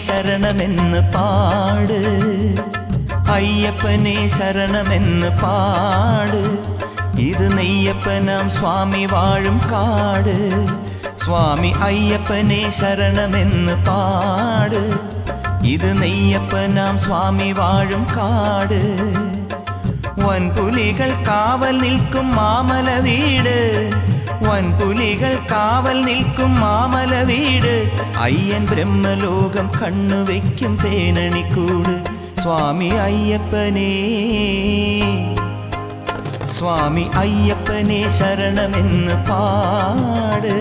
ശരണമെന്ന് പാട്, അയ്യപ്പനെ ശരണമെന്ന് പാട്. ഇത് നെയ്യപ്പനാം സ്വാമി വാഴും കാട്. സ്വാമി അയ്യപ്പനെ ശരണമെന്ന് പാട്, ഇത് നെയ്യപ്പനാം സ്വാമി വാഴും കാട്. വൻപുലികൾ കാവൽ നിൽക്കും മാമല വീട്, വൻപുലികൾ കാവൽ നിൽക്കും മാമല വീട്. അയ്യൻ ബ്രഹ്മലോകം കണ്ണുവയ്ക്കും തേനണിക്കൂട്. സ്വാമി അയ്യപ്പനേ, സ്വാമി അയ്യപ്പനെ ശരണമെന്ന് പാട്.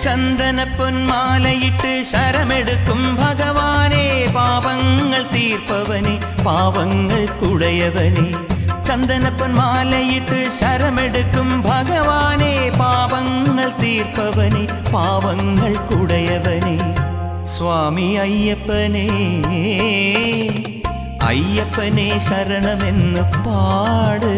ചന്ദനപ്പൊന്മാലയിട്ട് ശരമെടുക്കും ഭഗവാനെ, പാപങ്ങൾ തീർപ്പവനെ പാവങ്ങൾ കുടയവനെ. ചന്ദനപ്പൊന്മാലയിട്ട് ശരമെടുക്കും ഭഗവാനെ, പാപങ്ങൾ തീർപ്പവനെ പാവങ്ങൾ കുടയവനെ. സ്വാമി അയ്യപ്പനേ, അയ്യപ്പനെ ശരണമെന്ന് പാട്.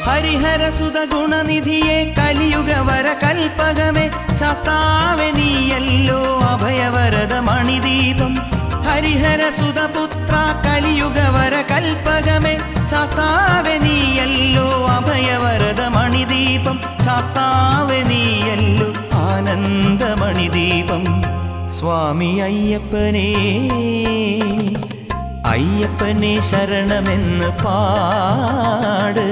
ഹരിഹരസുത ഗുണനിധിയെ കലിയുഗവര കൽപ്പകമേ, ശാസ്താവേ നീയല്ലോ അഭയവരദ മണിദീപം. ഹരിഹരസുത പുത്ര കലിയുഗവര കൽപ്പകമേ, ശാസ്താവേ നീയല്ലോ അഭയവരദ മണിദീപം. ശാസ്താവേ നീയല്ലോ ആനന്ദമണിദീപം. സ്വാമി അയ്യപ്പനേ, അയ്യപ്പനെ ശരണമെന്ന് പാട്.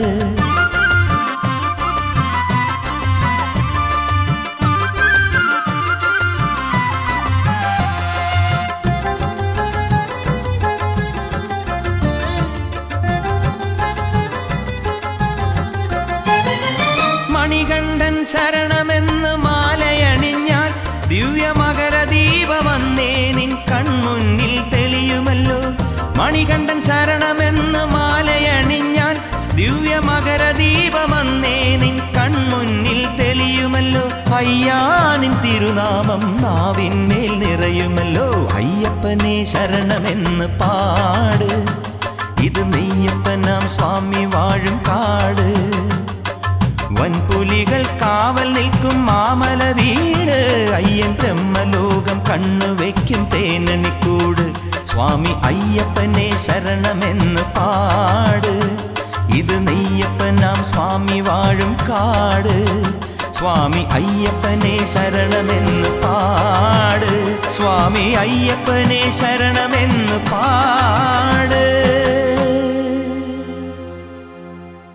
മണികണ്ഠൻ ശരണമെന്ന് മാലയണിഞ്ഞാൽ ദിവ്യമകര ദീപമന്നേ നിൻ കൺമുന്നിൽ തെളിയുമല്ലോ. മണികണ്ഠൻ ശരണമെന്ന് മാലയണിഞ്ഞാൽ ദിവ്യമകര ദീപമന്നേ നിൻ കൺമുന്നിൽ തെളിയുമല്ലോ. അയ്യാ നിൻ തിരുനാമം നാവിന്മേൽ നിറയുമല്ലോ. അയ്യപ്പനെ ശരണമെന്ന് പാട്, ഇത് നെയ്യപ്പനാം സ്വാമി വാഴും കാട്. വൻപുലികൾ കാവൽ നിൽക്കും മാമല വീട്, അയ്യൻ ബ്രഹ്മലോകം കണ്ണുവയ്ക്കും തേനണിക്കൂട്. സ്വാമി അയ്യപ്പനെ ശരണമെന്ന് പാട്, ഇത് നെയ്യപ്പനാം സ്വാമി വാഴും കാട്. സ്വാമി അയ്യപ്പനെ ശരണമെന്ന് പാട്, സ്വാമി അയ്യപ്പനെ ശരണമെന്ന് പാട്.